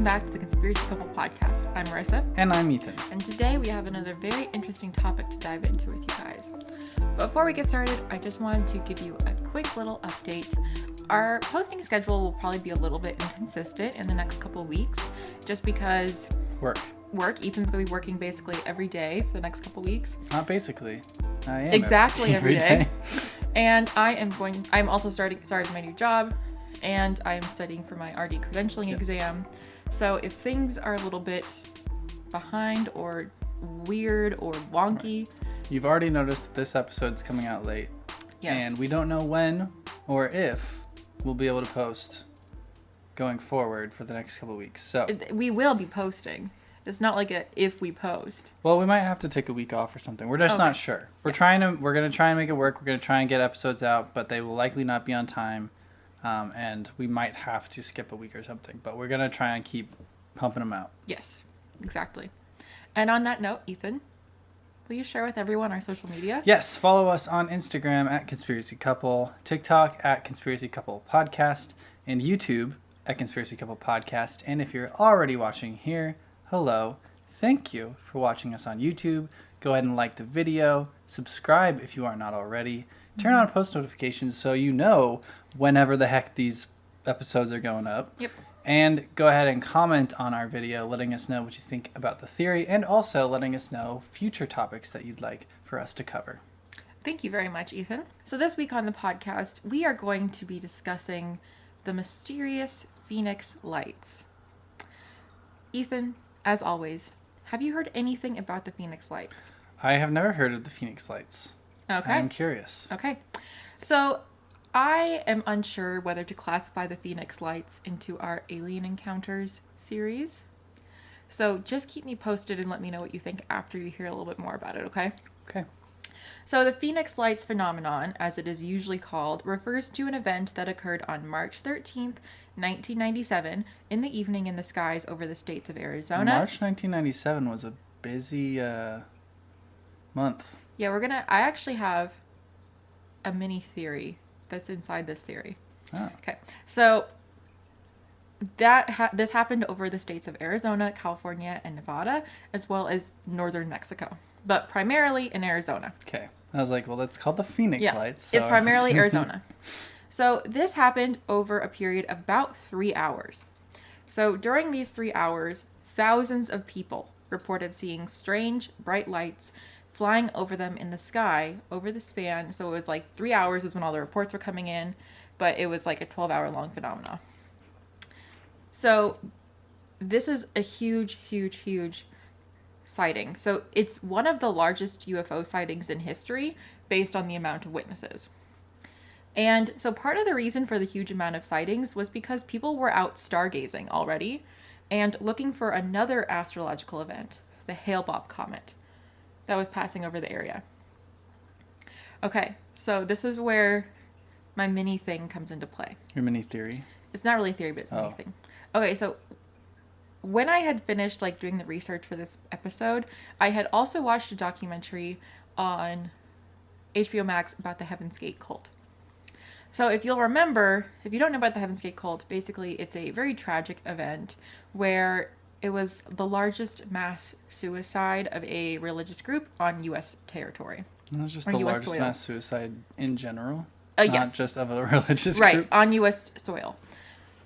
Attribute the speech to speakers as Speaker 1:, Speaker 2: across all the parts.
Speaker 1: back to the Conspiracy Couple podcast. I'm Marisa.
Speaker 2: And I'm Ethan.
Speaker 1: And today we have another very interesting topic to dive into with you guys. But before we get started, I just wanted to give you a quick little update. Our posting schedule will probably be a little bit inconsistent in the next couple weeks, just because
Speaker 2: Work.
Speaker 1: Ethan's going to be working basically every day for the next couple weeks.
Speaker 2: Not basically. I am.
Speaker 1: Exactly every day. And I'm also starting my new job, and I am studying for my RD credentialing exam. So if things are a little bit behind or weird or wonky.
Speaker 2: Right. You've already noticed that this episode's coming out late.
Speaker 1: Yes.
Speaker 2: And we don't know when or if we'll be able to post going forward for the next couple of weeks. So
Speaker 1: we will be posting. It's not like if we post.
Speaker 2: Well, we might have to take a week off or something. We're just not sure. We're going to try and make it work. We're going to try and get episodes out, but they will likely not be on time. And we might have to skip a week or something, but we're going to try and keep pumping them out.
Speaker 1: Yes, exactly. And on that note, Ethan, will you share with everyone our social media?
Speaker 2: Yes, follow us on Instagram at Conspiracy Couple, TikTok at Conspiracy Couple Podcast, and YouTube at Conspiracy Couple Podcast. And if you're already watching here, hello. Thank you for watching us on YouTube. Go ahead and like the video. Subscribe if you are not already. Turn on post notifications so you know whenever the heck these episodes are going up.
Speaker 1: Yep.
Speaker 2: And go ahead and comment on our video, letting us know what you think about the theory, and also letting us know future topics that you'd like for us to cover.
Speaker 1: Thank you very much, Ethan. So this week on the podcast, we are going to be discussing the mysterious Phoenix Lights. Ethan, as always, have you heard anything about the Phoenix Lights?
Speaker 2: I have never heard of the Phoenix Lights.
Speaker 1: Okay.
Speaker 2: I'm curious.
Speaker 1: Okay. So I am unsure whether to classify the Phoenix Lights into our Alien Encounters series. So just keep me posted and let me know what you think after you hear a little bit more about it, okay?
Speaker 2: Okay.
Speaker 1: So the Phoenix Lights phenomenon, as it is usually called, refers to an event that occurred on March 13th, 1997, in the evening in the skies over the states of Arizona.
Speaker 2: March 1997 was a busy month.
Speaker 1: Yeah, I actually have a mini theory that's inside this theory.
Speaker 2: Oh.
Speaker 1: Okay, so this happened over the states of Arizona, California, and Nevada, as well as northern Mexico, but primarily in Arizona.
Speaker 2: Okay. I was like, well, that's called the Phoenix Lights.
Speaker 1: So. It's primarily Arizona. So this happened over a period of about 3 hours. So during these 3 hours, thousands of people reported seeing strange, bright lights flying over them in the sky over the span. So it was like 3 hours is when all the reports were coming in, but it was like a 12-hour long phenomenon. So this is a huge, huge, huge sighting. So it's one of the largest UFO sightings in history based on the amount of witnesses. And so part of the reason for the huge amount of sightings was because people were out stargazing already and looking for another astrological event, the Hale-Bopp comet, that was passing over the area. Okay, so this is where my mini thing comes into play.
Speaker 2: Your mini theory?
Speaker 1: It's not really a theory, but it's a mini thing. Okay, so when I had finished doing the research for this episode, I had also watched a documentary on HBO Max about the Heaven's Gate cult. So if you'll remember, if you don't know about the Heaven's Gate cult, basically it's a very tragic event where it was the largest mass suicide of a religious group on U.S. territory.
Speaker 2: It was just the largest mass suicide in general?
Speaker 1: Yes.
Speaker 2: Not just of a religious
Speaker 1: group?
Speaker 2: Right,
Speaker 1: on U.S. soil.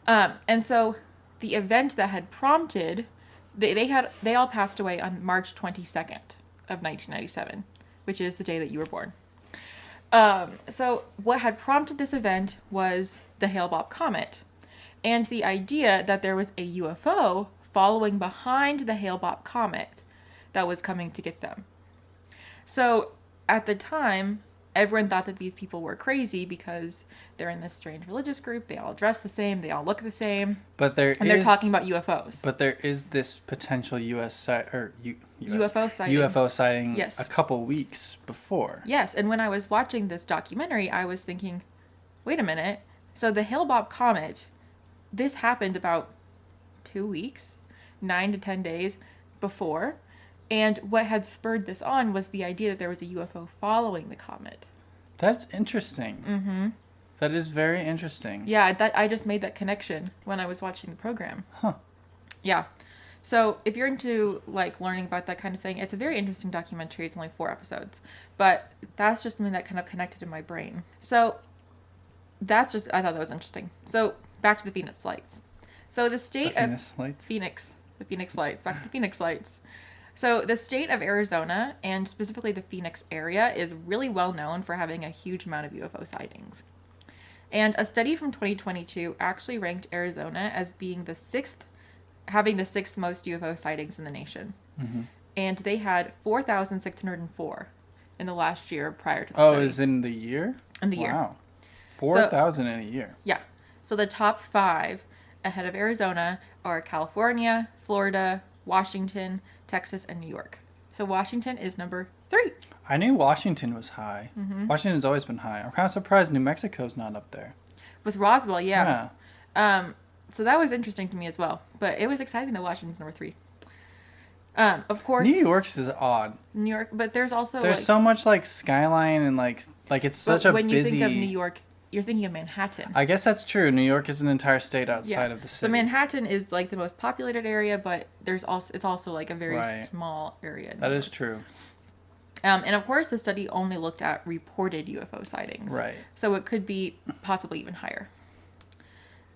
Speaker 1: And so the event that had prompted, they all passed away on March 22nd of 1997, which is the day that you were born. So what had prompted this event was the Hale-Bopp comet, and the idea that there was a UFO following behind the Hale-Bopp comet that was coming to get them. So at the time, everyone thought that these people were crazy because they're in this strange religious group. They all dress the same. They all look the same.
Speaker 2: But
Speaker 1: they're talking about UFOs.
Speaker 2: But there is this potential
Speaker 1: UFO sighting.
Speaker 2: UFO sighting
Speaker 1: Yes.
Speaker 2: A couple weeks before.
Speaker 1: Yes, and when I was watching this documentary, I was thinking, wait a minute. So the Hale-Bopp comet, this happened about 2 weeks, 9 to 10 days before. And what had spurred this on was the idea that there was a UFO following the comet.
Speaker 2: That's interesting.
Speaker 1: Mm-hmm.
Speaker 2: That is very interesting.
Speaker 1: Yeah, I just made that connection when I was watching the program.
Speaker 2: Huh.
Speaker 1: Yeah. So if you're into like learning about that kind of thing, it's a very interesting documentary. It's only 4 episodes, but that's just something that kind of connected in my brain. So I thought that was interesting. So back to the Phoenix Lights. So the state
Speaker 2: The
Speaker 1: of
Speaker 2: Phoenix Lights?
Speaker 1: the Phoenix Lights, back to the Phoenix Lights. So the state of Arizona, and specifically the Phoenix area, is really well known for having a huge amount of UFO sightings. And a study from 2022 actually ranked Arizona as having the sixth most UFO sightings in the nation.
Speaker 2: Mm-hmm.
Speaker 1: And they had 4,604 in the last year prior to the
Speaker 2: Oh,
Speaker 1: study.
Speaker 2: is in the year?
Speaker 1: In the year.
Speaker 2: Wow. 4,000 in a year.
Speaker 1: Yeah. So the top 5 ahead of Arizona are California, Florida, Washington, Texas, and New York. So Washington is number 3.
Speaker 2: I knew Washington was high.
Speaker 1: Mm-hmm.
Speaker 2: Washington's always been high. I'm kind of surprised New Mexico's not up there.
Speaker 1: With Roswell, yeah. So that was interesting to me as well. But it was exciting that Washington's number 3. Of course,
Speaker 2: New York's is odd.
Speaker 1: New York, but there's also
Speaker 2: There's so much like skyline and like it's such a busy.
Speaker 1: When you think of New York, you're thinking of Manhattan.
Speaker 2: I guess that's true. New York is an entire state outside of the city.
Speaker 1: So Manhattan is like the most populated area, but it's also like a very
Speaker 2: Right.
Speaker 1: small area.
Speaker 2: That is true.
Speaker 1: And of course, the study only looked at reported UFO sightings.
Speaker 2: Right.
Speaker 1: So it could be possibly even higher.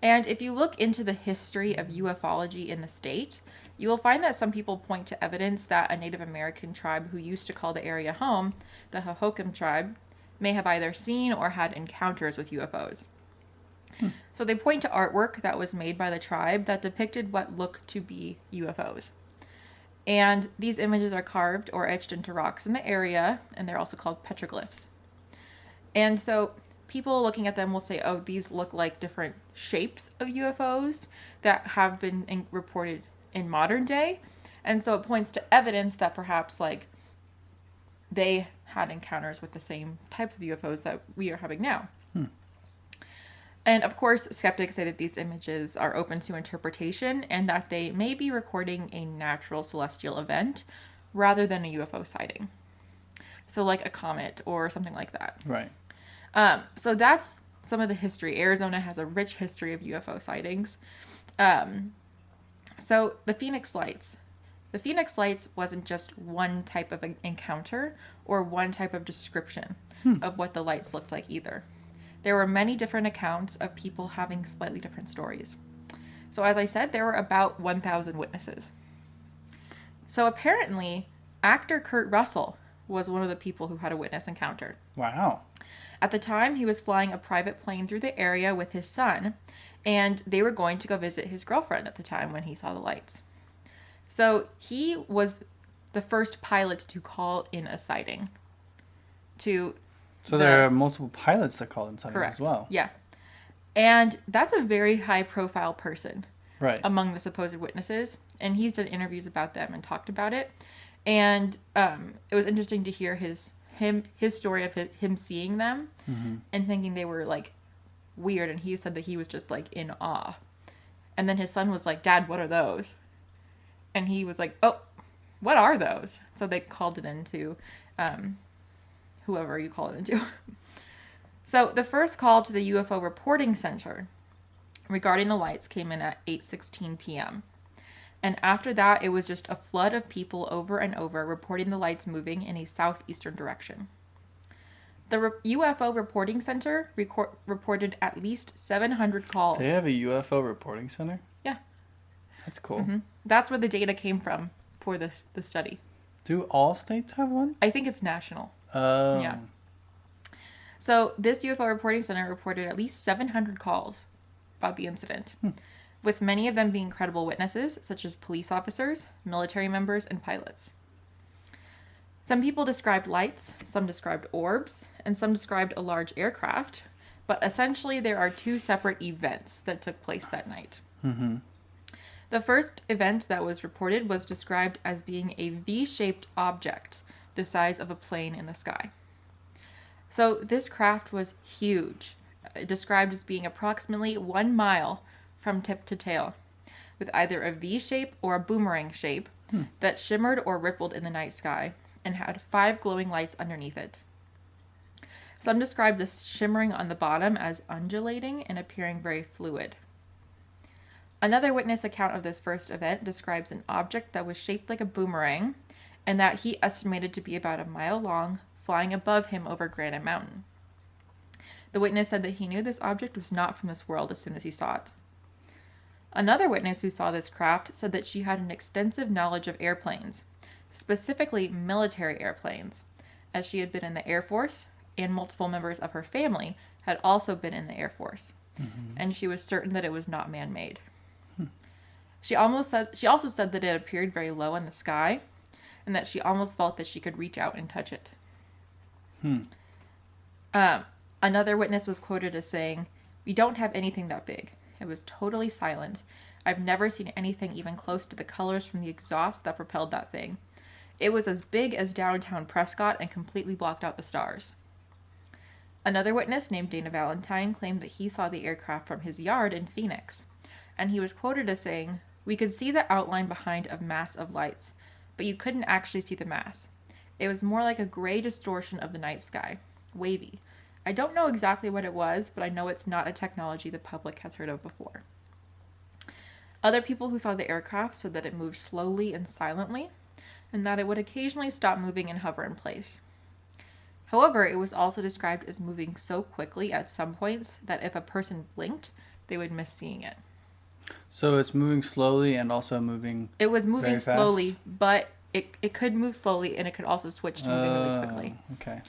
Speaker 1: And if you look into the history of ufology in the state, you will find that some people point to evidence that a Native American tribe who used to call the area home, the Hohokam tribe, may have either seen or had encounters with UFOs. So they point to artwork that was made by the tribe that depicted what looked to be UFOs. And these images are carved or etched into rocks in the area, and they're also called petroglyphs. And so people looking at them will say, oh, these look like different shapes of UFOs that have been reported in modern day. And so it points to evidence that perhaps like they had encounters with the same types of UFOs that we are having now. And of course, skeptics say that these images are open to interpretation and that they may be recording a natural celestial event rather than a UFO sighting. So like a comet or something like that.
Speaker 2: Right.
Speaker 1: So that's some of the history. Arizona has a rich history of UFO sightings. So the Phoenix Lights. The Phoenix Lights wasn't just one type of encounter or one type of description of what the lights looked like either. There were many different accounts of people having slightly different stories. So as I said, there were about 1,000 witnesses. So apparently, actor Kurt Russell was one of the people who had a witness encounter.
Speaker 2: Wow.
Speaker 1: At the time, he was flying a private plane through the area with his son, and they were going to go visit his girlfriend at the time when he saw the lights. So he was the first pilot to call in a sighting.
Speaker 2: So there are multiple pilots that called in sightings as well.
Speaker 1: Yeah. And that's a very high-profile person among the supposed witnesses, and he's done interviews about them and talked about it. And it was interesting to hear his story of him seeing them and thinking they were like weird, and he said that he was just like in awe. And then his son was like, "Dad, what are those?" And he was like, "Oh, what are those?" So they called it into whoever you call it into. So the first call to the UFO reporting center regarding the lights came in at 8:16 p.m. And after that, it was just a flood of people over and over reporting the lights moving in a southeastern direction. The UFO reporting center reported at least 700 calls.
Speaker 2: They have a UFO reporting center?
Speaker 1: Yeah.
Speaker 2: That's cool.
Speaker 1: Mm-hmm. That's where the data came from for the study.
Speaker 2: Do all states have one?
Speaker 1: I think it's national.
Speaker 2: Oh.
Speaker 1: Yeah. So this UFO reporting center reported at least 700 calls about the incident, with many of them being credible witnesses, such as police officers, military members, and pilots. Some people described lights, some described orbs, and some described a large aircraft, but essentially there are 2 separate events that took place that night.
Speaker 2: Mm-hmm.
Speaker 1: The first event that was reported was described as being a V-shaped object the size of a plane in the sky. So this craft was huge, described as being approximately 1 mile from tip to tail, with either a V shape or a boomerang shape that shimmered or rippled in the night sky and had 5 glowing lights underneath it. Some described the shimmering on the bottom as undulating and appearing very fluid. Another witness account of this first event describes an object that was shaped like a boomerang and that he estimated to be about a mile long, flying above him over Granite Mountain. The witness said that he knew this object was not from this world as soon as he saw it. Another witness who saw this craft said that she had an extensive knowledge of airplanes, specifically military airplanes, as she had been in the Air Force and multiple members of her family had also been in the Air Force, and she was certain that it was not man-made. She also said that it appeared very low in the sky, and that she almost felt that she could reach out and touch it. Another witness was quoted as saying, "We don't have anything that big. It was totally silent. I've never seen anything even close to the colors from the exhaust that propelled that thing. It was as big as downtown Prescott and completely blocked out the stars." Another witness named Dana Valentine claimed that he saw the aircraft from his yard in Phoenix, and he was quoted as saying, "We could see the outline behind a mass of lights, but you couldn't actually see the mass. It was more like a gray distortion of the night sky, wavy. I don't know exactly what it was, but I know it's not a technology the public has heard of before." Other people who saw the aircraft said that it moved slowly and silently, and that it would occasionally stop moving and hover in place. However, it was also described as moving so quickly at some points that if a person blinked, they would miss seeing it.
Speaker 2: So it's moving slowly and also moving.
Speaker 1: It was moving
Speaker 2: very fast?
Speaker 1: slowly, but it could move slowly and it could also switch to moving really quickly.
Speaker 2: Okay.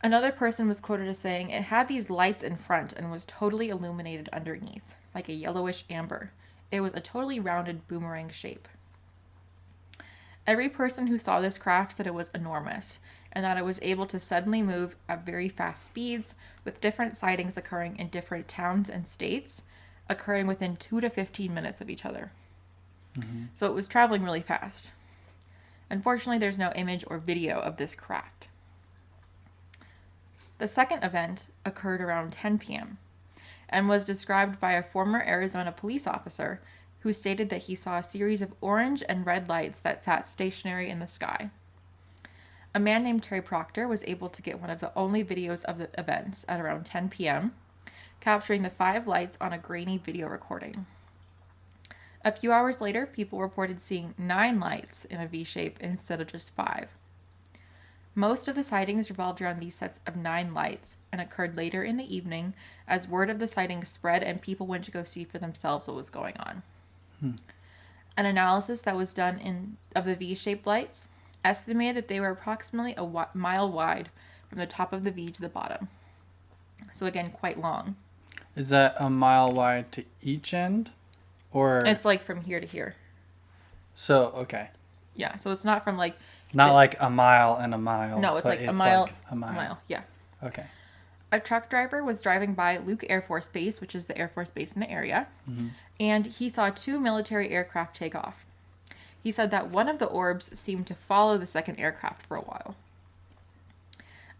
Speaker 1: Another person was quoted as saying it had these lights in front and was totally illuminated underneath, like a yellowish amber. It was a totally rounded boomerang shape. Every person who saw this craft said it was enormous, and that it was able to suddenly move at very fast speeds, with different sightings occurring in different towns and states, occurring within 2 to 15 minutes of each other. So it was traveling really fast. Unfortunately, there's no image or video of this craft. The second event occurred around 10 p.m. and was described by a former Arizona police officer who stated that he saw a series of orange and red lights that sat stationary in the sky. A man named Terry Proctor was able to get one of the only videos of the events at around 10 p.m., capturing the 5 lights on a grainy video recording. A few hours later, people reported seeing 9 lights in a V shape instead of just 5. Most of the sightings revolved around these sets of 9 lights and occurred later in the evening as word of the sightings spread and people went to go see for themselves what was going on. An analysis that was done of the V-shaped lights estimated that they were approximately a mile wide from the top of the V to the bottom. So again, quite long.
Speaker 2: Is that a mile wide to each end? Or
Speaker 1: It's like from here to here.
Speaker 2: So, okay.
Speaker 1: Yeah, so it's not from like...
Speaker 2: Not like a mile and a mile.
Speaker 1: No, it's
Speaker 2: but
Speaker 1: like a mile.
Speaker 2: Like a mile.
Speaker 1: Yeah.
Speaker 2: Okay.
Speaker 1: A truck driver was driving by Luke Air Force Base, which is the Air Force base in the area, and he saw 2 military aircraft take off. He said that one of the orbs seemed to follow the second aircraft for a while.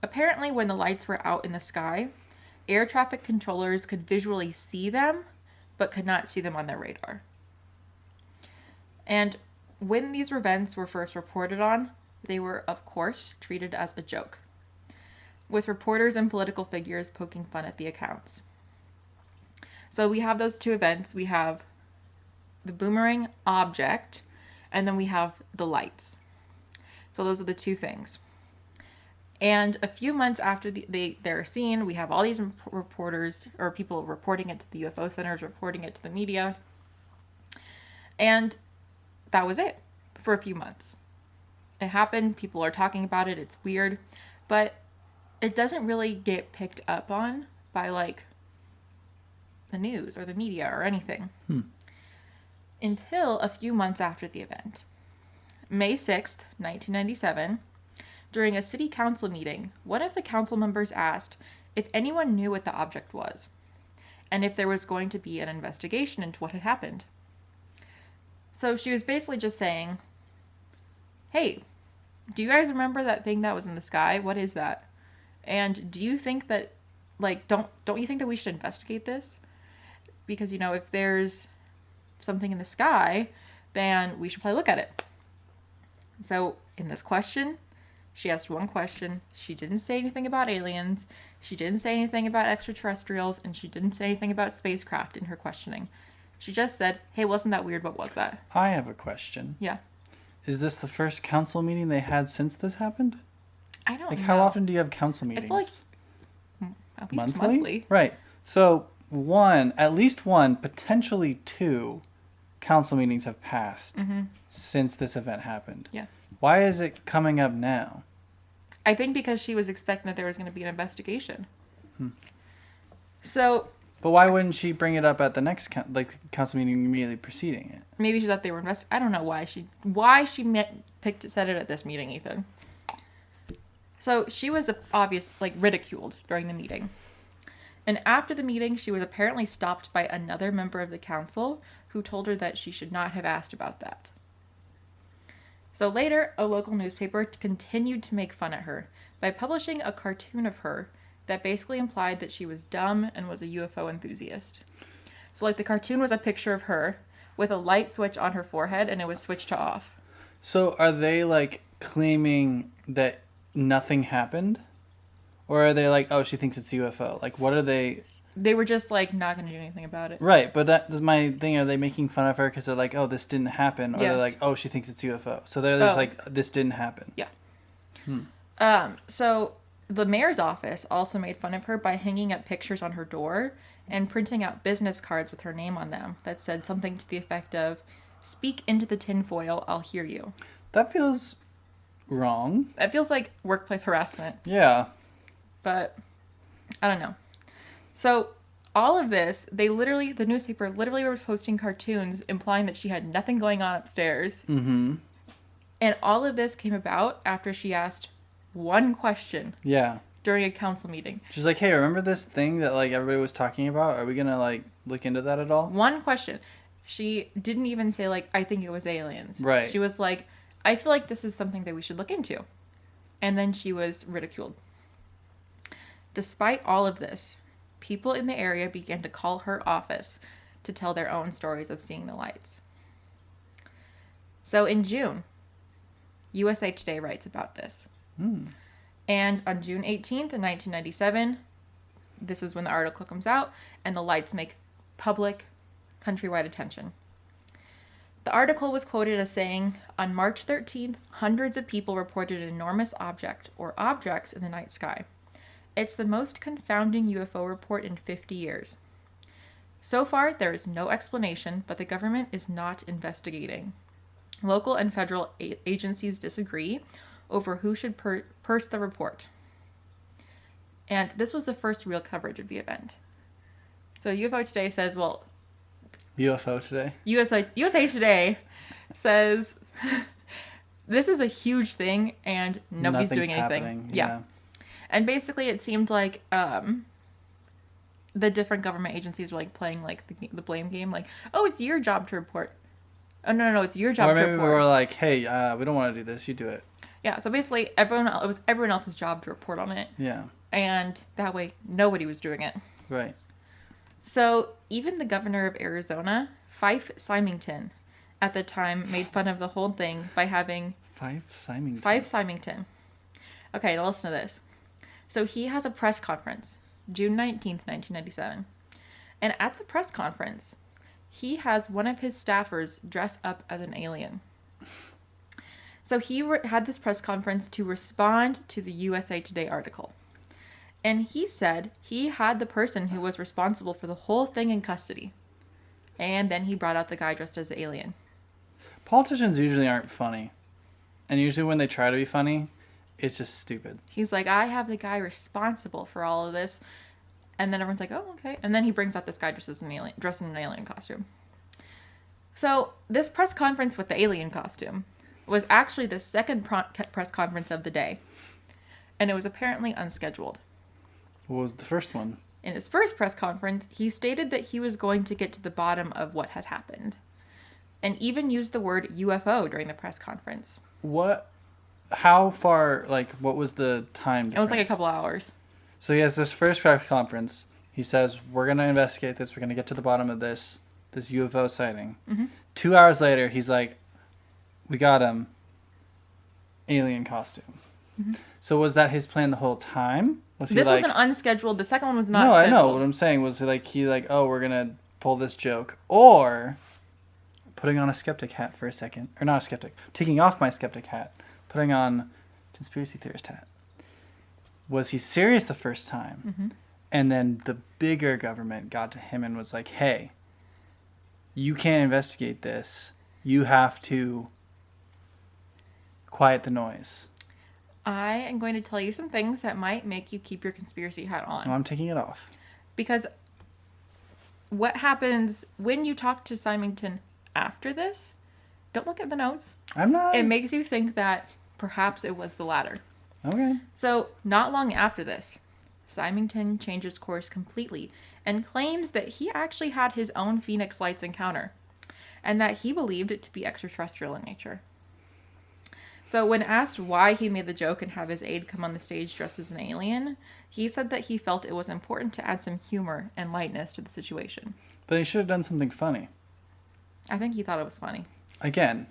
Speaker 1: Apparently, when the lights were out in the sky, air traffic controllers could visually see them, but could not see them on their radar. And when these events were first reported on, they were, of course, treated as a joke, with reporters and political figures poking fun at the accounts. So we have those 2 events. We have the boomerang object, and then we have the lights. So those are the 2 things. And a few months after they're seen, we have all these reporters, or people reporting it to the UFO centers, reporting it to the media. And that was it for a few months. It happened, people are talking about it, it's weird, but it doesn't really get picked up on by like the news or the media or anything. Until a few months after the event. May 6th, 1997, during a city council meeting, one of the council members asked if anyone knew what the object was, and if there was going to be an investigation into what had happened. So she was basically just saying, hey, do you guys remember that thing that was in the sky? What is that? And do you think that, like, don't you think that we should investigate this? Because, you know, if there's something in the sky, then we should probably look at it. So in this question, she asked one question. She didn't say anything about aliens. She didn't say anything about extraterrestrials, and she didn't say anything about spacecraft in her questioning. She just said, hey, wasn't that weird? What was that?
Speaker 2: I have a question.
Speaker 1: Yeah.
Speaker 2: Is this the first council meeting they had since this happened?
Speaker 1: I don't
Speaker 2: Like,
Speaker 1: know.
Speaker 2: how often do you have council meetings?
Speaker 1: feel like at least monthly.
Speaker 2: Right. So, at least one, potentially two council meetings have passed since this event happened.
Speaker 1: Yeah.
Speaker 2: Why is it coming up now?
Speaker 1: I think because she was expecting that there was going to be an investigation. So...
Speaker 2: But why wouldn't she bring it up at the next council meeting immediately preceding it?
Speaker 1: Maybe she thought they were I don't know why she said it at this meeting, Ethan. So she was ridiculed during the meeting. And after the meeting, she was apparently stopped by another member of the council who told her that she should not have asked about that. So later, a local newspaper continued to make fun at her by publishing a cartoon of her that basically implied that she was dumb and was a UFO enthusiast. So the cartoon was a picture of her with a light switch on her forehead, and it was switched to off.
Speaker 2: So are they claiming that nothing happened? Or are they oh, she thinks it's a UFO? What are they...
Speaker 1: They were just not going to do anything about it.
Speaker 2: Right, but that's my thing. Are they making fun of her because they're oh, this didn't happen? Or
Speaker 1: Yes.
Speaker 2: they're oh, she thinks it's UFO. So they're just this didn't happen.
Speaker 1: Yeah. So the mayor's office also made fun of her by hanging up pictures on her door and printing out business cards with her name on them that said something to the effect of, "Speak into the tinfoil, I'll hear you."
Speaker 2: That feels wrong.
Speaker 1: That feels like workplace harassment.
Speaker 2: Yeah.
Speaker 1: But I don't know. So all of this, the newspaper literally was posting cartoons implying that she had nothing going on upstairs.
Speaker 2: Mm-hmm.
Speaker 1: And all of this came about after she asked one question.
Speaker 2: Yeah.
Speaker 1: During a council meeting.
Speaker 2: She's hey, remember this thing that everybody was talking about? Are we gonna look into that at all?
Speaker 1: One question. She didn't even say I think it was aliens.
Speaker 2: Right.
Speaker 1: She was I feel like this is something that we should look into. And then she was ridiculed. Despite all of this, people in the area began to call her office to tell their own stories of seeing the lights. So in June, USA Today writes about this. And on June 18th, 1997, this is when the article comes out, and the lights make public, countrywide attention. The article was quoted as saying, on March 13th, hundreds of people reported an enormous object, or objects, in the night sky. It's the most confounding UFO report in 50 years. So far, there is no explanation, but the government is not investigating. Local and federal agencies disagree over who should purse the report. And this was the first real coverage of the event. So UFO Today says,
Speaker 2: UFO Today?
Speaker 1: USA Today says, this is a huge thing and nobody's doing anything.
Speaker 2: Happening.
Speaker 1: Yeah. And basically it seemed like the different government agencies were playing the blame game. Oh, it's your job to report. Oh, no, it's your job to report.
Speaker 2: Or maybe we were hey, we don't want to do this, you do it.
Speaker 1: Yeah, so basically it was everyone else's job to report on it.
Speaker 2: Yeah.
Speaker 1: And that way nobody was doing it.
Speaker 2: Right.
Speaker 1: So even the governor of Arizona, Fife Symington, at the time made fun of the whole thing by having...
Speaker 2: Fife Symington?
Speaker 1: Fife Symington. Okay, now listen to this. So he has a press conference, June 19th, 1997. And at the press conference, he has one of his staffers dress up as an alien. So he had this press conference to respond to the USA Today article. And he said he had the person who was responsible for the whole thing in custody. And then he brought out the guy dressed as the alien.
Speaker 2: Politicians usually aren't funny. And usually when they try to be funny, it's just stupid.
Speaker 1: He's I have the guy responsible for all of this. And then everyone's oh, okay. And then he brings out this guy dressed in an alien costume. So this press conference with the alien costume was actually the second press conference of the day. And it was apparently unscheduled.
Speaker 2: What was the first one?
Speaker 1: In his first press conference, he stated that he was going to get to the bottom of what had happened. And even used the word UFO during the press conference.
Speaker 2: What? How far, what was the time difference?
Speaker 1: It was a couple hours.
Speaker 2: So he has this first press conference. He says, we're going to investigate this. We're going to get to the bottom of this UFO sighting.
Speaker 1: Mm-hmm.
Speaker 2: 2 hours later, he's we got him. Alien costume. Mm-hmm. So was that his plan the whole time? Was he
Speaker 1: this was an unscheduled. The second one was not scheduled.
Speaker 2: I know. What I'm saying was oh, we're going to pull this joke, or putting on a skeptic hat for a second, or not a skeptic, taking off my skeptic hat, putting on conspiracy theorist hat. Was he serious the first time?
Speaker 1: Mm-hmm.
Speaker 2: And then the bigger government got to him and was like, hey, you can't investigate this. You have to quiet the noise.
Speaker 1: I am going to tell you some things that might make you keep your conspiracy hat on.
Speaker 2: Well, I'm taking it off.
Speaker 1: Because what happens when you talk to Symington after this, don't look at the notes.
Speaker 2: I'm not.
Speaker 1: It makes you think that perhaps it was the latter.
Speaker 2: Okay.
Speaker 1: So, not long after this, Symington changes course completely and claims that he actually had his own Phoenix Lights encounter and that he believed it to be extraterrestrial in nature. So when asked why he made the joke and have his aide come on the stage dressed as an alien, he said that he felt it was important to add some humor and lightness to the situation.
Speaker 2: Then he should have done something funny.
Speaker 1: I think he thought it was funny.
Speaker 2: Again,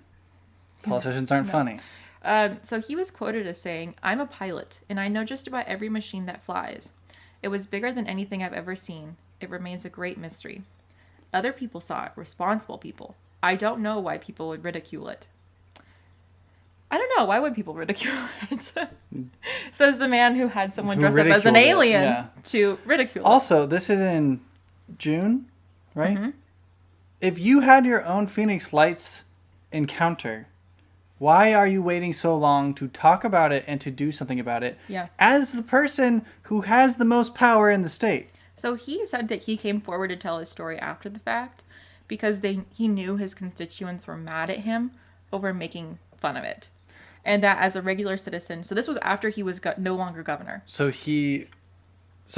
Speaker 2: politicians aren't funny.
Speaker 1: So he was quoted as saying, "I'm a pilot, and I know just about every machine that flies. It was bigger than anything I've ever seen. It remains a great mystery. Other people saw it, responsible people. I don't know why people would ridicule it." I don't know. Why would people ridicule it? Says the man who had someone dress up as an alien to ridicule it.
Speaker 2: Also, this is in June, right?
Speaker 1: Mm-hmm.
Speaker 2: If you had your own Phoenix Lights encounter, why are you waiting so long to talk about it and to do something about it?
Speaker 1: Yeah.
Speaker 2: As the person who has the most power in the state.
Speaker 1: So he said that he came forward to tell his story after the fact because he knew his constituents were mad at him over making fun of it. And that as a regular citizen, so this was after he was no longer governor.
Speaker 2: So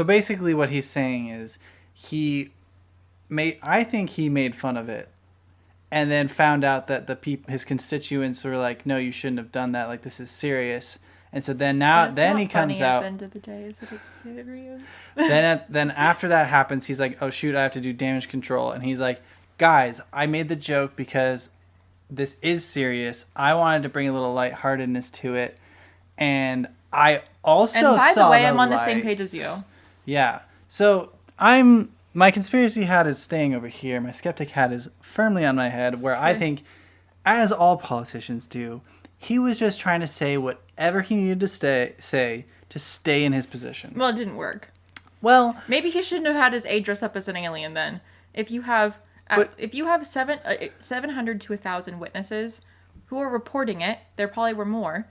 Speaker 2: basically what he's saying is I think he made fun of it and then found out that his constituents were like, no, you shouldn't have done that. Like, this is serious. And so then he comes out.
Speaker 1: At the end of the day, is that it's serious?
Speaker 2: then after that happens, he's like, oh shoot, I have to do damage control. And he's like, guys, I made the joke because this is serious. I wanted to bring a little lightheartedness to it. And I also saw
Speaker 1: And by the way, I'm on
Speaker 2: lights.
Speaker 1: the same page as you.
Speaker 2: Yeah. So my conspiracy hat is staying over here. My skeptic hat is firmly on my head, where I think, as all politicians do, he was just trying to say whatever he needed to say to stay in his position.
Speaker 1: Well, it didn't work.
Speaker 2: Well,
Speaker 1: maybe he shouldn't have had his aide dress up as an alien then. If you have 700 to 1,000 witnesses who are reporting it, there probably were more.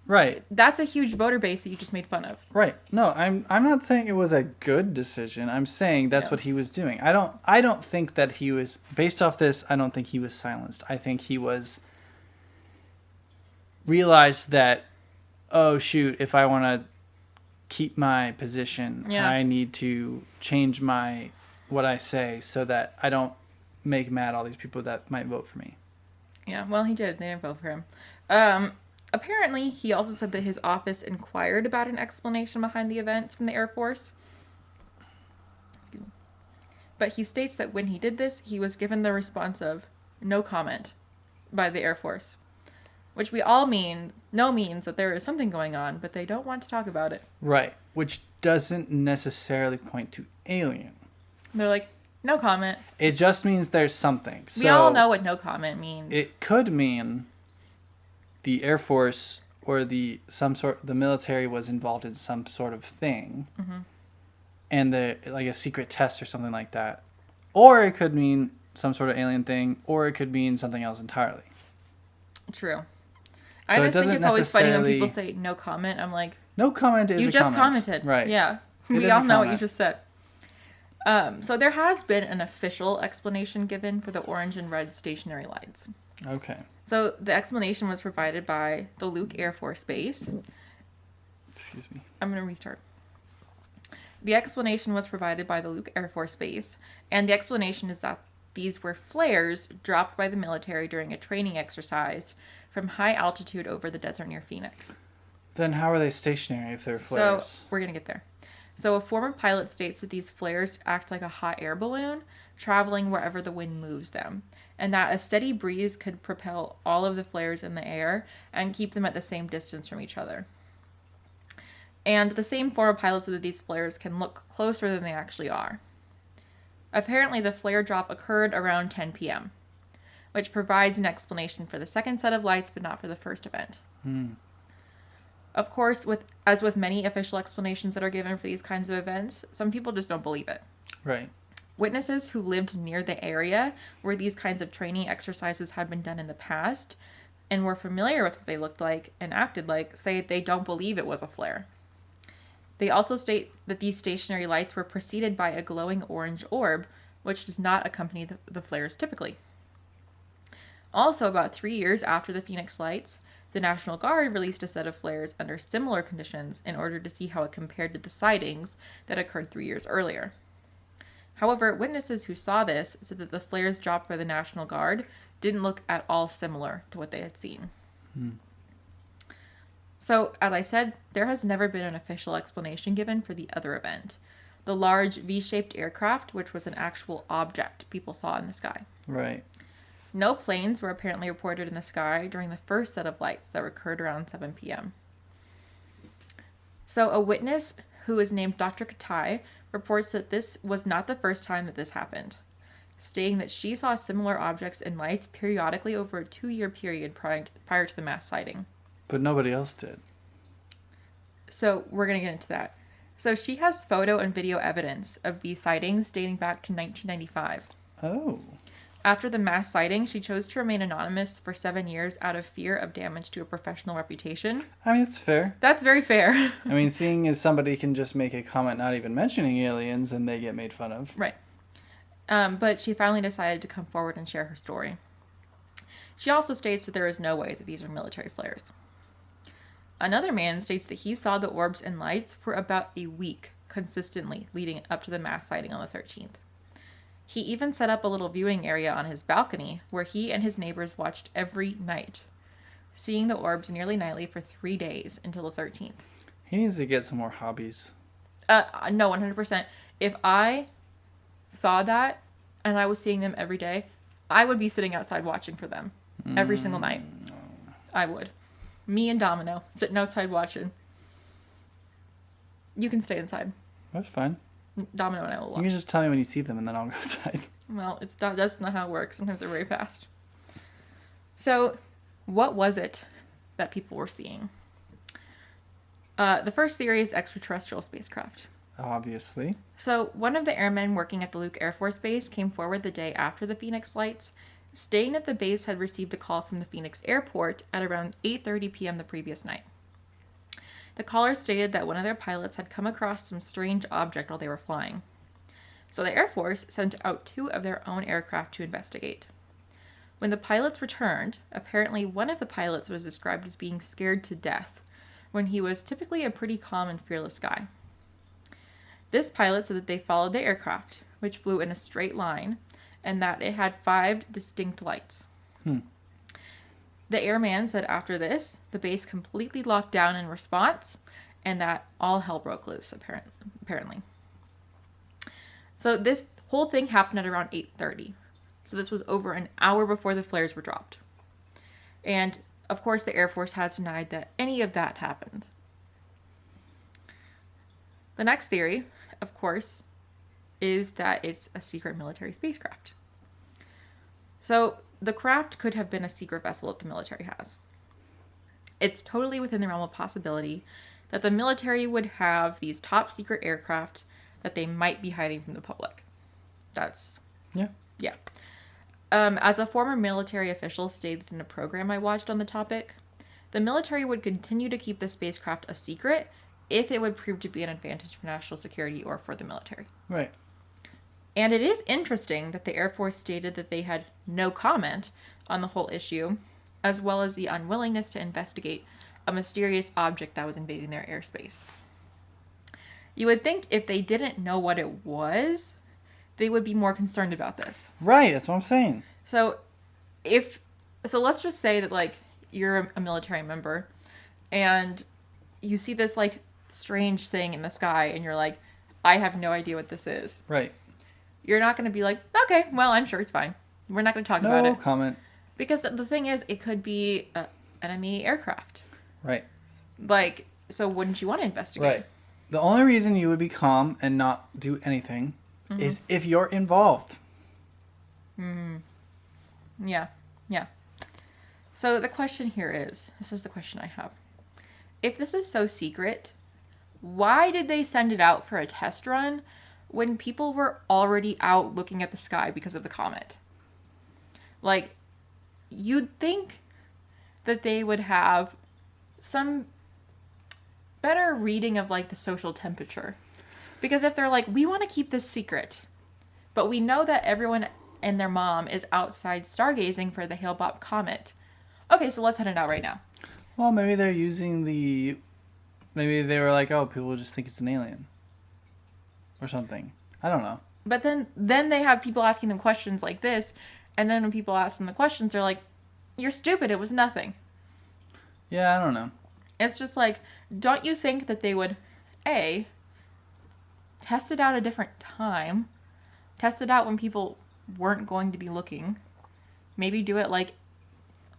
Speaker 2: Right.
Speaker 1: That's a huge voter base that you just made fun of.
Speaker 2: Right. No, I'm not saying it was a good decision. I'm saying that's what he was doing. I don't think that he was, based off this, I don't think he was silenced. I think he realized that, oh shoot, if I want to keep my position, I need to change what I say so that I don't make mad all these people that might vote for me.
Speaker 1: Yeah, well, he did. They didn't vote for him. Apparently, he also said that his office inquired about an explanation behind the events from the Air Force. Excuse me. But he states that when he did this, he was given the response of no comment by the Air Force. Which we all means that there is something going on, but they don't want to talk about it.
Speaker 2: Right, which doesn't necessarily point to alien.
Speaker 1: They're like, no comment.
Speaker 2: It just means there's something.
Speaker 1: We all know what no comment means.
Speaker 2: It could mean the Air Force or the military was involved in some sort of thing, and like a secret test or something like that. Or it could mean some sort of alien thing, or it could mean something else entirely.
Speaker 1: True.
Speaker 2: So
Speaker 1: I just think it's always funny when people say no comment. I'm like,
Speaker 2: no comment is a comment.
Speaker 1: You just commented.
Speaker 2: Right.
Speaker 1: Yeah. We all know what you just said. So there has been an official explanation given for the orange and red stationary lights.
Speaker 2: Okay.
Speaker 1: So the explanation was provided by the Luke Air Force Base.
Speaker 2: Excuse me.
Speaker 1: I'm going to restart. The explanation was provided by the Luke Air Force Base, and the explanation is that these were flares dropped by the military during a training exercise from high altitude over the desert near Phoenix.
Speaker 2: Then how are they stationary if they're flares?
Speaker 1: So we're going to get there. So a former pilot states that these flares act like a hot air balloon, traveling wherever the wind moves them, and that a steady breeze could propel all of the flares in the air and keep them at the same distance from each other. And the same former pilot said that these flares can look closer than they actually are. Apparently, the flare drop occurred around 10 p.m., which provides an explanation for the second set of lights, but not for the first event. Of course, as with many official explanations that are given for these kinds of events, some people just don't believe it.
Speaker 2: Right.
Speaker 1: Witnesses who lived near the area where these kinds of training exercises had been done in the past and were familiar with what they looked like and acted like say they don't believe it was a flare. They also state that these stationary lights were preceded by a glowing orange orb, which does not accompany the flares typically. Also, about 3 years after the Phoenix lights, the National Guard released a set of flares under similar conditions in order to see how it compared to the sightings that occurred 3 years earlier. However, witnesses who saw this said that the flares dropped by the National Guard didn't look at all similar to what they had seen. So, as I said, there has never been an official explanation given for the other event, the large V-shaped aircraft, which was an actual object people saw in the sky.
Speaker 2: Right.
Speaker 1: No planes were apparently reported in the sky during the first set of lights that occurred around 7 p.m. So, a witness who is named Dr. Katai reports that this was not the first time that this happened, stating that she saw similar objects and lights periodically over a 2-year period prior to the mass sighting.
Speaker 2: But nobody else did.
Speaker 1: So we're going to get into that. So she has photo and video evidence of these sightings dating back to 1995.
Speaker 2: Oh.
Speaker 1: After the mass sighting, she chose to remain anonymous for 7 years out of fear of damage to her professional reputation.
Speaker 2: I mean, it's fair.
Speaker 1: That's very fair.
Speaker 2: I mean, seeing as somebody can just make a comment not even mentioning aliens and they get made fun of.
Speaker 1: Right. But she finally decided to come forward and share her story. She also states that there is no way that these are military flares. Another man states that he saw the orbs and lights for about a week consistently leading up to the mass sighting on the 13th. He even set up a little viewing area on his balcony where he and his neighbors watched every night, seeing the orbs nearly nightly for 3 days until the 13th.
Speaker 2: He needs to get some more hobbies.
Speaker 1: No, 100%. If I saw that and I was seeing them every day, I would be sitting outside watching for them every single night. I would. Me and Domino sitting outside watching. You can stay inside.
Speaker 2: That's fine.
Speaker 1: Domino and I will
Speaker 2: You
Speaker 1: watch.
Speaker 2: can just tell me when you see them and then I'll go outside.
Speaker 1: Well, that's not how it works. Sometimes they're very fast. So, what was it that people were seeing? The first theory is extraterrestrial spacecraft.
Speaker 2: Obviously.
Speaker 1: So, one of the airmen working at the Luke Air Force Base came forward the day after the Phoenix lights, stating that the base had received a call from the Phoenix airport at around 8:30 p.m. the previous night. The caller stated that one of their pilots had come across some strange object while they were flying. So the Air Force sent out 2 of their own aircraft to investigate. When the pilots returned, apparently one of the pilots was described as being scared to death, when he was typically a pretty calm and fearless guy. This pilot said that they followed the aircraft, which flew in a straight line, and that it had 5 distinct lights. The airman said after this, the base completely locked down in response, and that all hell broke loose, apparently. So this whole thing happened at around 8:30. So this was over an hour before the flares were dropped. And, of course, the Air Force has denied that any of that happened. The next theory, of course, is that it's a secret military spacecraft. So the craft could have been a secret vessel that the military has. It's totally within the realm of possibility that the military would have these top secret aircraft that they might be hiding from the public. Yeah. As a former military official stated in a program I watched on the topic, the military would continue to keep the spacecraft a secret if it would prove to be an advantage for national security or for the military.
Speaker 2: Right.
Speaker 1: And it is interesting that the Air Force stated that they had no comment on the whole issue, as well as the unwillingness to investigate a mysterious object that was invading their airspace. You would think if they didn't know what it was, they would be more concerned about this.
Speaker 2: Right, that's what I'm saying.
Speaker 1: So let's just say that, like, you're a military member and you see this, like, strange thing in the sky and you're like, I have no idea what this is.
Speaker 2: Right.
Speaker 1: You're not going to be like, okay, well, I'm sure it's fine. We're not going to talk about it.
Speaker 2: No comment.
Speaker 1: Because the thing is, it could be an enemy aircraft.
Speaker 2: Right.
Speaker 1: Like, so wouldn't you want to investigate?
Speaker 2: Right. The only reason you would be calm and not do anything is if you're involved.
Speaker 1: Yeah. Yeah. So the question here is, this is the question I have. If this is so secret, why did they send it out for a test run when people were already out looking at the sky because of the comet? Like, you'd think that they would have some better reading of, like, the social temperature. Because if they're like, we want to keep this secret, but we know that everyone and their mom is outside stargazing for the Hale-Bopp comet. Okay, so let's send it out right now.
Speaker 2: Well, maybe they're using maybe they were like, oh, people will just think it's an alien. Or something. I don't know.
Speaker 1: But then they have people asking them questions like this, and then when people ask them the questions, they're like, you're stupid, it was nothing.
Speaker 2: Yeah, I don't know.
Speaker 1: It's just like, don't you think that they would, A, test it out a different time, test it out when people weren't going to be looking, maybe do it like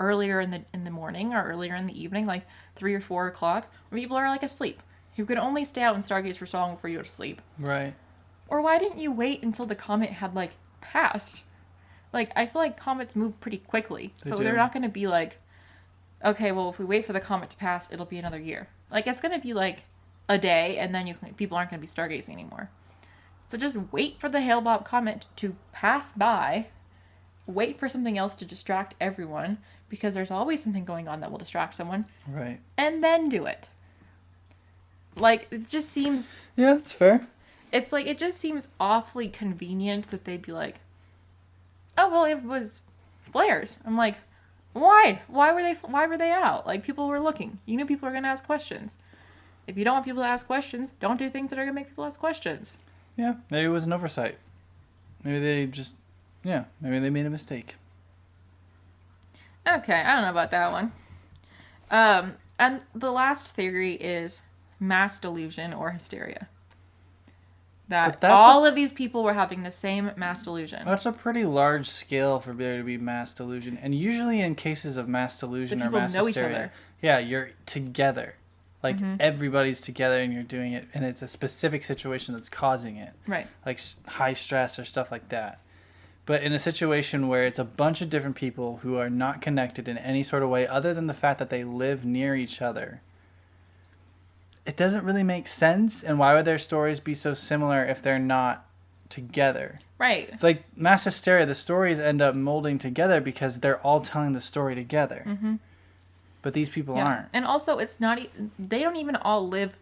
Speaker 1: earlier in the morning or earlier in the evening, like 3 or 4 o'clock, when people are like asleep. You could only stay out and stargaze for so long before you go to sleep.
Speaker 2: Right.
Speaker 1: Or why didn't you wait until the comet had like passed? Like, I feel like comets move pretty quickly, so they're not going to be like, okay, well, if we wait for the comet to pass, it'll be another year. Like, it's going to be like a day, and then people aren't going to be stargazing anymore. So just wait for the Hale-Bopp comet to pass by, wait for something else to distract everyone, because there's always something going on that will distract someone.
Speaker 2: Right.
Speaker 1: And then do it. Like, it just seems...
Speaker 2: Yeah, that's fair.
Speaker 1: It's like, it just seems awfully convenient that they'd be like, oh, well, it was flares. I'm like, why? Why were they out? Like, people were looking. You knew people were going to ask questions. If you don't want people to ask questions, don't do things that are going to make people ask questions.
Speaker 2: Yeah, maybe it was an oversight. Maybe maybe they made a mistake.
Speaker 1: Okay, I don't know about that one. And the last theory is mass delusion or hysteria. That all of these people were having the same mass delusion.
Speaker 2: That's a pretty large scale for there to be mass delusion. And usually in cases of mass delusion or mass hysteria, yeah, you're together. Like, everybody's together and you're doing it, and it's a specific situation that's causing it.
Speaker 1: Right.
Speaker 2: Like high stress or stuff like that. But in a situation where it's a bunch of different people who are not connected in any sort of way other than the fact that they live near each other, it doesn't really make sense. And why would their stories be so similar if they're not together?
Speaker 1: Right.
Speaker 2: Like mass hysteria, the stories end up molding together because they're all telling the story together. Mm-hmm. But these people aren't.
Speaker 1: And also, it's not... They don't even all live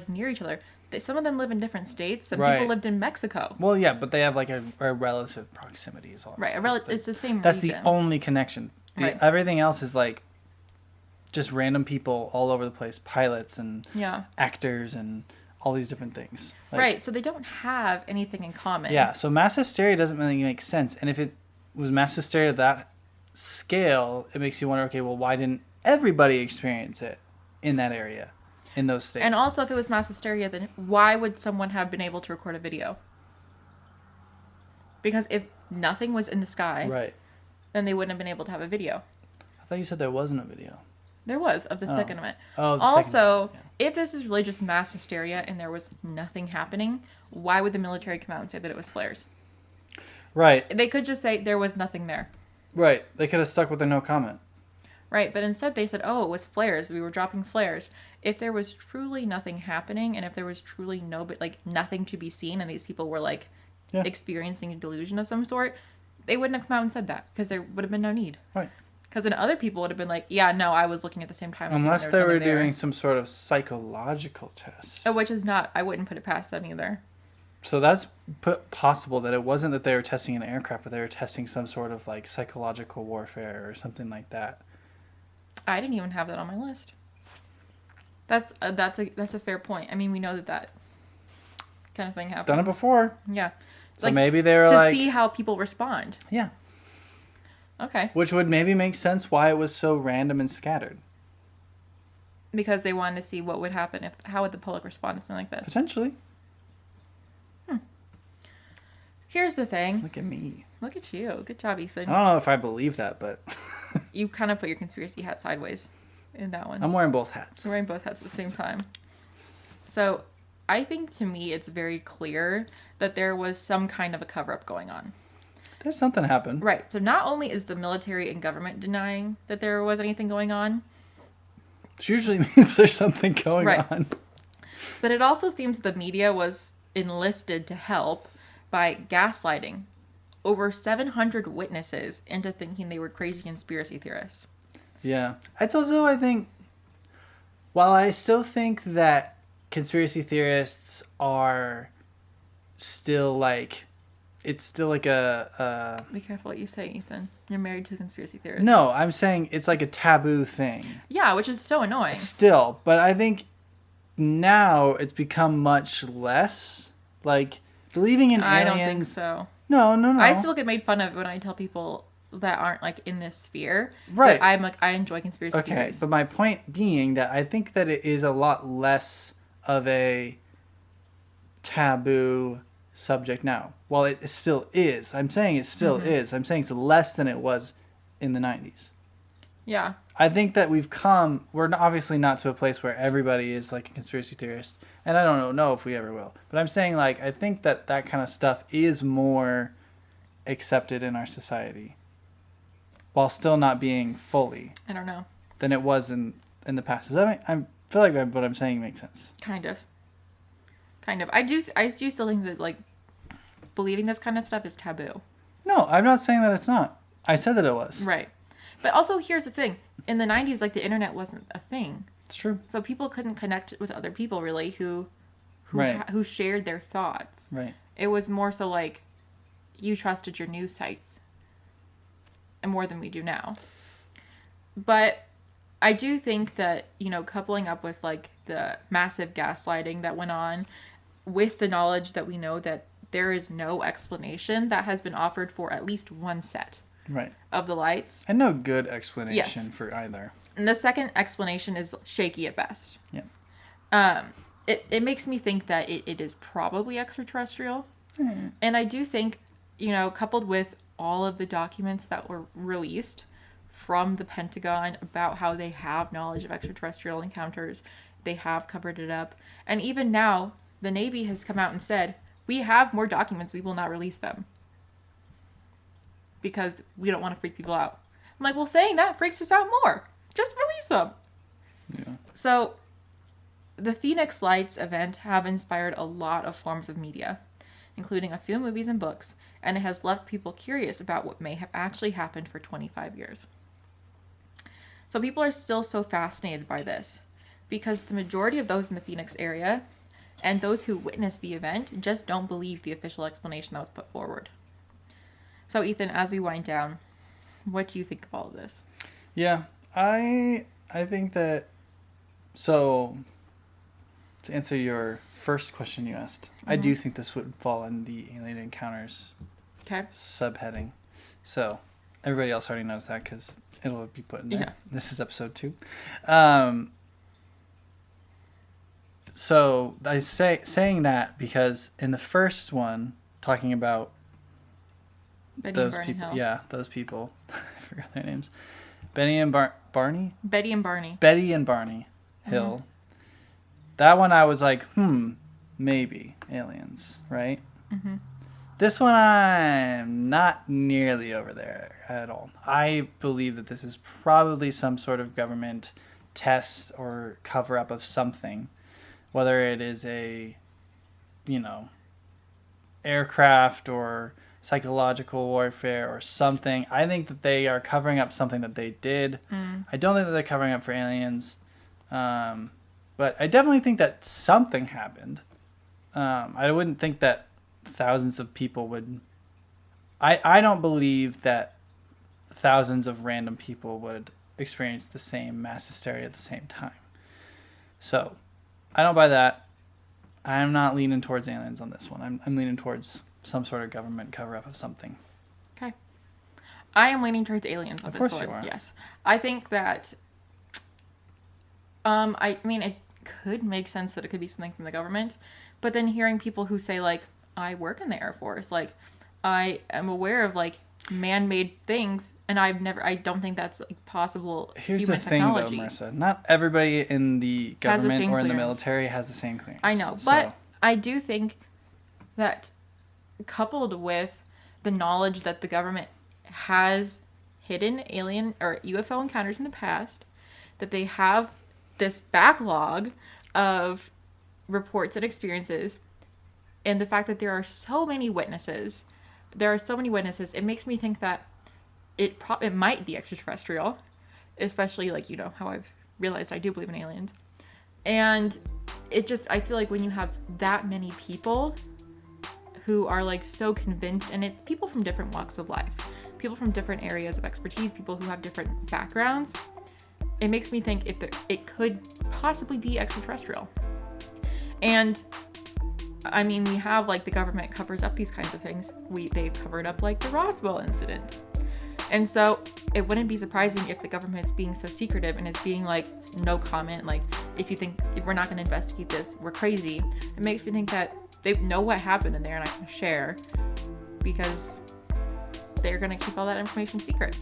Speaker 1: near each other. Some of them live in different states. Some people lived in Mexico.
Speaker 2: Well, yeah, but they have like a relative proximity is all.
Speaker 1: Right, it's the same
Speaker 2: That's
Speaker 1: region.
Speaker 2: the only connection. Everything else is like just random people all over the place. Pilots and actors and all these different things. Like,
Speaker 1: right, so they don't have anything in common.
Speaker 2: Yeah, so mass hysteria doesn't really make sense. And if it was mass hysteria at that scale, it makes you wonder, okay, well, why didn't everybody experience it in that area, in those states?
Speaker 1: And also, if it was mass hysteria, then why would someone have been able to record a video? Because if nothing was in the sky, then they wouldn't have been able to have a video.
Speaker 2: I thought you said there wasn't a video.
Speaker 1: There was, of the second event.
Speaker 2: Oh,
Speaker 1: also, if this is really just mass hysteria and there was nothing happening, why would the military come out and say that it was flares?
Speaker 2: Right.
Speaker 1: They could just say there was nothing there.
Speaker 2: Right. They could have stuck with their no comment.
Speaker 1: Right, but instead they said, oh, it was flares. We were dropping flares. If there was truly nothing happening, and if there was truly nothing to be seen, and these people were experiencing a delusion of some sort, they wouldn't have come out and said that, because there would have been no need.
Speaker 2: Right.
Speaker 1: Because then other people would have been like, yeah, no, I was looking at the same time.
Speaker 2: Unless they were doing some sort of psychological test.
Speaker 1: Oh, which is not, I wouldn't put it past them either.
Speaker 2: So that's possible that it wasn't that they were testing an aircraft, but they were testing some sort of psychological warfare or something like that.
Speaker 1: I didn't even have that on my list. That's a fair point. I mean, we know that kind of thing happens.
Speaker 2: Done it before.
Speaker 1: Yeah.
Speaker 2: So maybe they were
Speaker 1: to see how people respond.
Speaker 2: Yeah.
Speaker 1: Okay.
Speaker 2: Which would maybe make sense why it was so random and scattered.
Speaker 1: Because they wanted to see what would happen how would the public respond to something like this.
Speaker 2: Potentially.
Speaker 1: Here's the thing.
Speaker 2: Look at me.
Speaker 1: Look at you. Good job, Ethan.
Speaker 2: I don't know if I believe that, but...
Speaker 1: You kind of put your conspiracy hat sideways in that one.
Speaker 2: I'm wearing both hats.
Speaker 1: You're wearing both hats at the same time. So, I think to me it's very clear that there was some kind of a cover-up going on.
Speaker 2: There's something happened.
Speaker 1: Right. So not only is the military and government denying that there was anything going on,
Speaker 2: Which usually means there's something going
Speaker 1: Right.
Speaker 2: on.
Speaker 1: but it also seems the media was enlisted to help by gaslighting over 700 witnesses into thinking they were crazy conspiracy theorists.
Speaker 2: Yeah. It's also, I think, while I still think that conspiracy theorists are still like, it's still like a
Speaker 1: Be careful what you say, Ethan. You're married to a conspiracy theorist.
Speaker 2: no, I'm saying it's like a taboo thing.
Speaker 1: Yeah, which is so annoying.
Speaker 2: Still, but I think now it's become much less. Like, believing in
Speaker 1: I
Speaker 2: aliens.
Speaker 1: don't think so.
Speaker 2: No.
Speaker 1: I still get made fun of when I tell people that aren't like in this sphere.
Speaker 2: Right.
Speaker 1: But I'm like, I enjoy conspiracy
Speaker 2: Okay,
Speaker 1: theories.
Speaker 2: but my point being that I think that it is a lot less of a taboo subject now. Well, it still is. I'm saying it still is. I'm saying it's less than it was in the 90s.
Speaker 1: Yeah.
Speaker 2: I think that we're obviously not to a place where everybody is like a conspiracy theorist, and I don't know if we ever will. But I'm saying, like, I think that kind of stuff is more accepted in our society, while still not being fully
Speaker 1: I don't know.
Speaker 2: than it was in the past. Does that I feel like what I'm saying makes sense.
Speaker 1: Kind of. I do still think that like believing this kind of stuff is taboo.
Speaker 2: No, I'm not saying that it's not. I said that it was.
Speaker 1: Right. But also here's the thing. In the 90s, like the internet wasn't a thing.
Speaker 2: It's true.
Speaker 1: So people couldn't connect with other people really who
Speaker 2: Right.
Speaker 1: who shared their thoughts.
Speaker 2: Right.
Speaker 1: It was more so like you trusted your news sites and more than we do now. But I do think that, you know, coupling up with like the massive gaslighting that went on with the knowledge that we know that there is no explanation that has been offered for at least one set
Speaker 2: Right.
Speaker 1: of the lights.
Speaker 2: And no good explanation
Speaker 1: Yes.
Speaker 2: for either.
Speaker 1: And the second explanation is shaky at best.
Speaker 2: Yeah.
Speaker 1: It makes me think that it is probably extraterrestrial.
Speaker 2: Mm.
Speaker 1: And I do think, you know, coupled with all of the documents that were released from the Pentagon about how they have knowledge of extraterrestrial encounters, they have covered it up. And even now, the Navy has come out and said, we have more documents, we will not release them. Because we don't want to freak people out. I'm like, well, saying that freaks us out more. Just release them.
Speaker 2: Yeah.
Speaker 1: So, the Phoenix Lights event have inspired a lot of forms of media, including a few movies and books, and it has left people curious about what may have actually happened for 25 years. So people are still so fascinated by this, because the majority of those in the Phoenix area, and those who witnessed the event, just don't believe the official explanation that was put forward. So Ethan, as we wind down, what do you think of all of this?
Speaker 2: Yeah. I think that, so to answer your first question you asked, I do think this would fall in the alien encounters
Speaker 1: Okay.
Speaker 2: subheading. So everybody else already knows that because it'll be put in there.
Speaker 1: Yeah.
Speaker 2: This is episode 2. So I saying that because in the first one, talking about
Speaker 1: Betty
Speaker 2: those
Speaker 1: and Barney
Speaker 2: people,
Speaker 1: Hill.
Speaker 2: yeah, those people, I forgot their names. Benny and Barney?
Speaker 1: Betty and Barney.
Speaker 2: Betty and Barney Hill. That one I was like, maybe aliens, right?
Speaker 1: Mm-hmm.
Speaker 2: This one I'm not nearly over there at all. I believe that this is probably some sort of government test or cover up of something, whether it is a, aircraft or psychological warfare or something. I think that they are covering up something that they did. I don't think that they're covering up for aliens. But I definitely think that something happened. I wouldn't think that thousands of people would... I don't believe that thousands of random people would experience the same mass hysteria at the same time. So, I don't buy that. I'm not leaning towards aliens on this one. I'm leaning towards some sort of government cover-up of something.
Speaker 1: Okay. I am leaning towards aliens on
Speaker 2: Of
Speaker 1: this
Speaker 2: course
Speaker 1: one.
Speaker 2: you are.
Speaker 1: Yes. I think that I mean it could make sense that it could be something from the government, but then hearing people who say like I work in the Air Force, like I am aware of like man-made things, and I don't think that's like possible.
Speaker 2: Here's
Speaker 1: human
Speaker 2: the thing,
Speaker 1: technology.
Speaker 2: though, Marissa. Not everybody in the
Speaker 1: Has the
Speaker 2: government
Speaker 1: same
Speaker 2: or in the
Speaker 1: clearance.
Speaker 2: military has the same clearance.
Speaker 1: I know, but I do think that coupled with the knowledge that the government has hidden alien or UFO encounters in the past, that they have this backlog of reports and experiences, and the fact that there are so many witnesses, it makes me think that it might be extraterrestrial, especially like, you know, how I've realized I do believe in aliens. And I feel like when you have that many people who are like so convinced, and it's people from different walks of life, people from different areas of expertise, people who have different backgrounds, it makes me think it could possibly be extraterrestrial. And I mean, we have like the government covers up these kinds of things. They covered up like the Roswell incident. And so it wouldn't be surprising if the government's being so secretive and is being like, no comment, like if we're not going to investigate this, we're crazy. It makes me think that they know what happened and they're not going to share because they're going to keep all that information secret.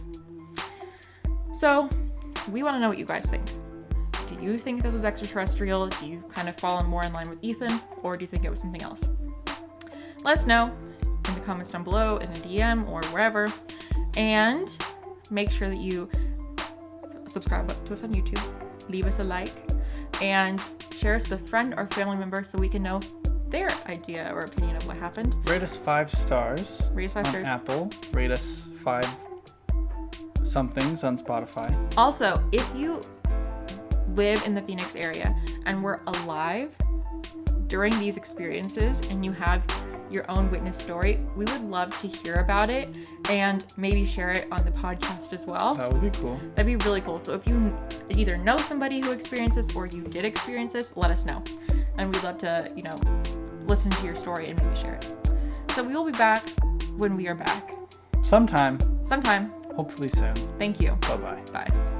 Speaker 1: So we want to know what you guys think. Do you think this was extraterrestrial? Do you kind of fall more in line with Ethan? Or do you think it was something else? Let us know in the comments down below, in a DM, or wherever. And make sure that you subscribe to us on YouTube, leave us a like, and share us with a friend or family member so we can know their idea or opinion of what happened.
Speaker 2: Rate us 5 stars.
Speaker 1: Rate us 5 stars.
Speaker 2: On Apple. Rate us 5 somethings on Spotify.
Speaker 1: Also, if you live in the Phoenix area and were alive during these experiences and you have your own witness story, we would love to hear about it and maybe share it on the podcast as well.
Speaker 2: That would be cool.
Speaker 1: That'd be really cool. So if you either know somebody who experienced this or you did experience this, let us know. And we'd love to, you know, listen to your story and maybe share it. So we will be back when we are back.
Speaker 2: Sometime.
Speaker 1: Sometime.
Speaker 2: Hopefully soon.
Speaker 1: Thank you.
Speaker 2: Bye-bye.
Speaker 1: Bye.